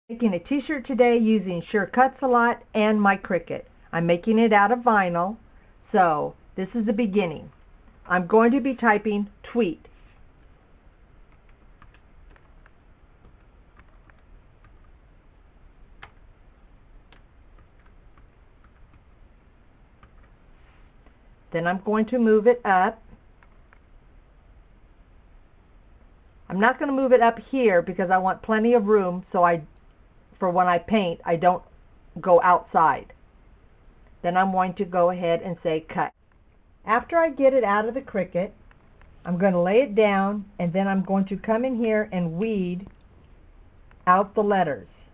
Making a t-shirt today using Sure-Cuts-alot and my Cricut. I'm making it out of vinyl, so this is the beginning. I'm going to be typing tweet. Then I'm going to move it up. I'm not going to move it up here because I want plenty of room so for when I paint, I don't go outside. Then I'm going to go ahead and say cut. After I get it out of the Cricut, I'm going to lay it down and then I'm going to come in here and weed out the letters.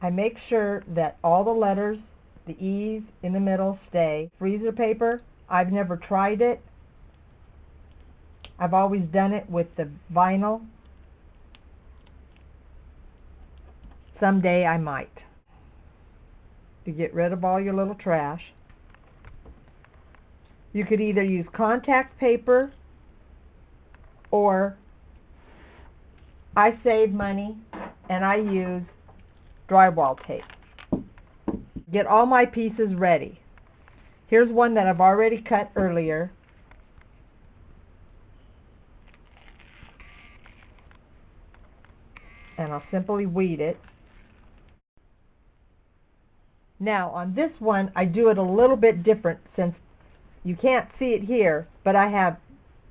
I make sure that all the letters, the E's in the middle, stay. Freezer paper, I've never tried it. I've always done it with the vinyl. Someday I might. To get rid of all your little trash. You could either use contact paper or I save money and I use drywall tape. Get all my pieces ready. Here's one that I've already cut earlier. And I'll simply weed it. Now on this one I do it a little bit different since you can't see it here, but I have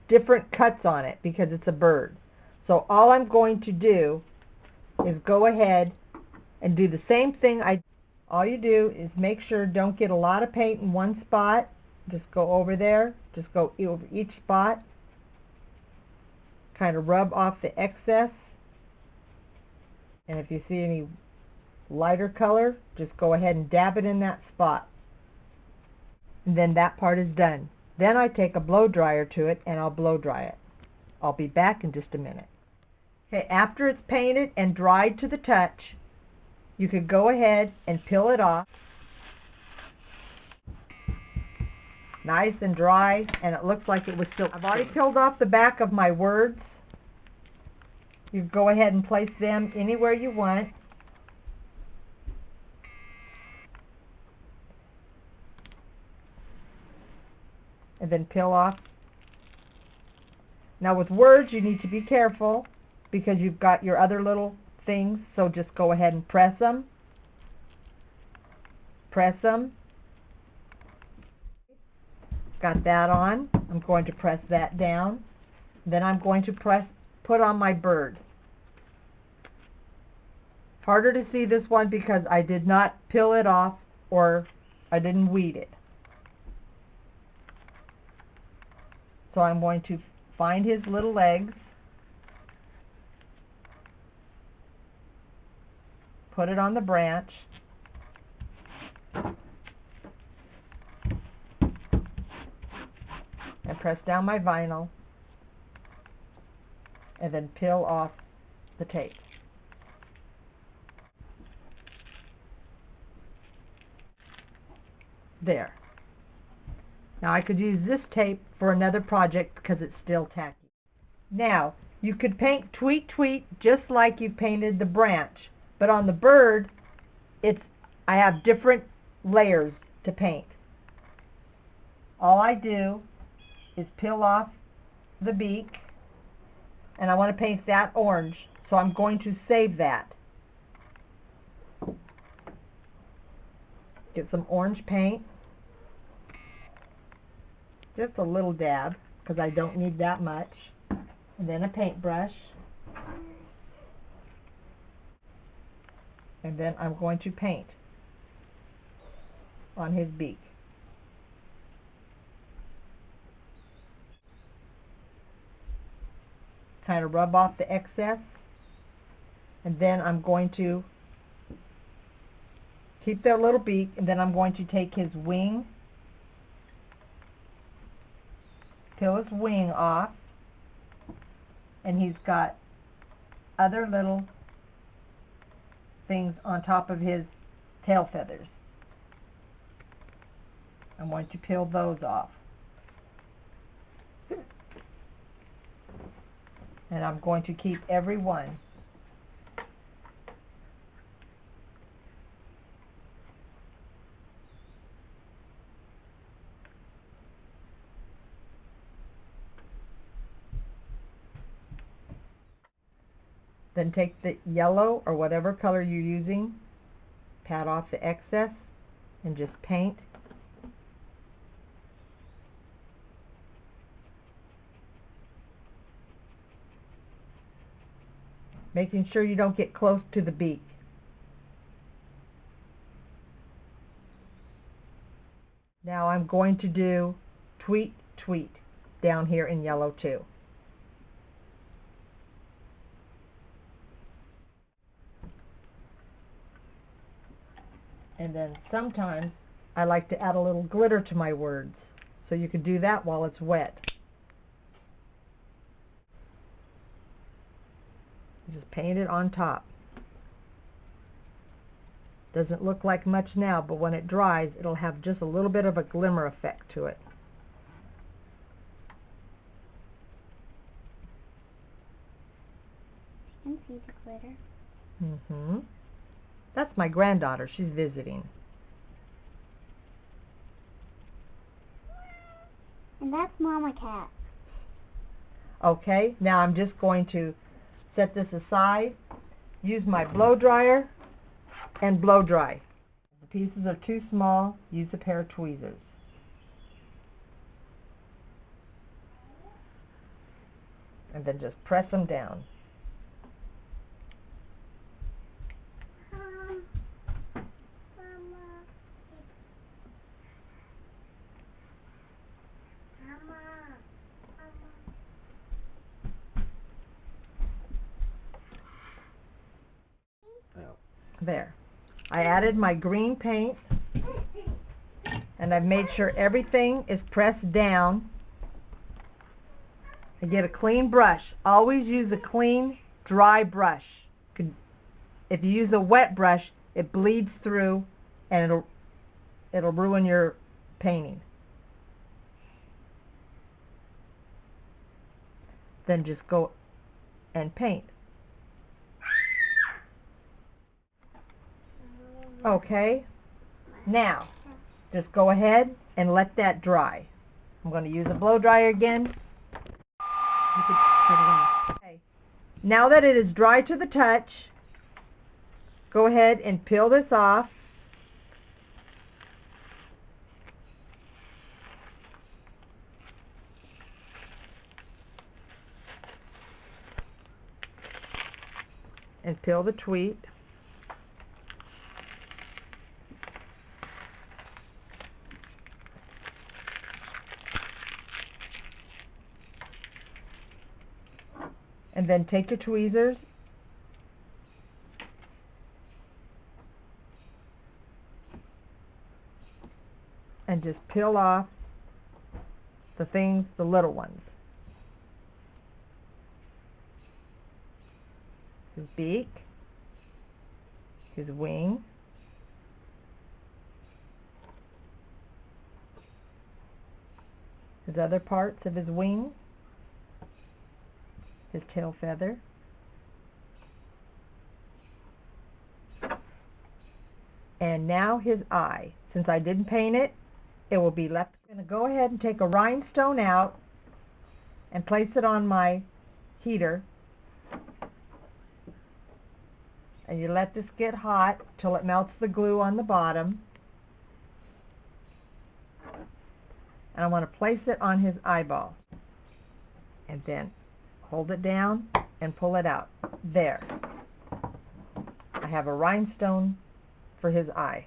different cuts on it because it's a bird. So all I'm going to do is go ahead and do the same thing. All you do is make sure don't get a lot of paint in one spot. Just go over there, just go over each spot, kind of rub off the excess. And if you see any lighter color, just go ahead and dab it in that spot. And then that part is done. Then I take a blow dryer to it and I'll blow dry it. I'll be back in just a minute. Okay, after it's painted and dried to the touch, you could go ahead and peel it off. Nice and dry, and it looks like it was silk. I've already peeled off the back of my words. You go ahead and place them anywhere you want. And then peel off. Now with words you need to be careful because you've got your other little things, so just go ahead and press them. Press them. Got that on. I'm going to press that down. Then I'm going to put on my bird. Harder to see this one because I did not peel it off or I didn't weed it. So I'm going to find his little legs, put it on the branch, and press down my vinyl, and then peel off the tape. There. Now I could use this tape for another project because it's still tacky. Now you could paint tweet tweet just like you've painted the branch, but on the bird I have different layers to paint. All I do is peel off the beak, and I want to paint that orange, so I'm going to save that. Get some orange paint, just a little dab because I don't need that much, and then a paintbrush, and then I'm going to paint on his beak. Kind of rub off the excess, and then I'm going to keep that little beak, and then I'm going to take his wing, peel his wing off, and he's got other little things on top of his tail feathers. I'm going to peel those off. And I'm going to keep every one. Then take the yellow or whatever color you're using, pat off the excess, and just paint. Making sure you don't get close to the beak. Now I'm going to do tweet tweet down here in yellow too. And then sometimes I like to add a little glitter to my words, so you can do that while it's wet. Just paint it on top. Doesn't look like much now, but when it dries, it'll have just a little bit of a glimmer effect to it. You can see the glitter. Mm-hmm. That's my granddaughter. She's visiting. And that's Mama Cat. Okay, now I'm just going to set this aside, use my blow dryer, and blow dry. If the pieces are too small, use a pair of tweezers. And then just press them down. There. I added my green paint, and I've made sure everything is pressed down. I get a clean brush. Always use a clean, dry brush. If you use a wet brush, it bleeds through and it'll ruin your painting. Then just go and paint. Okay, now just go ahead and let that dry. I'm going to use a blow dryer again. Okay. Now that it is dry to the touch, go ahead and peel this off. And peel the tweet. And then take your tweezers and just peel off the things, the little ones. His beak, his wing, his other parts of his wing, his tail feather, and now his eye. Since I didn't paint it, it will be left. I'm going to go ahead and take a rhinestone out and place it on my heater. And you let this get hot till it melts the glue on the bottom. And I want to place it on his eyeball. And then hold it down and pull it out. There. I have a rhinestone for his eye.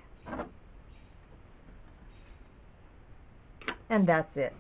And that's it.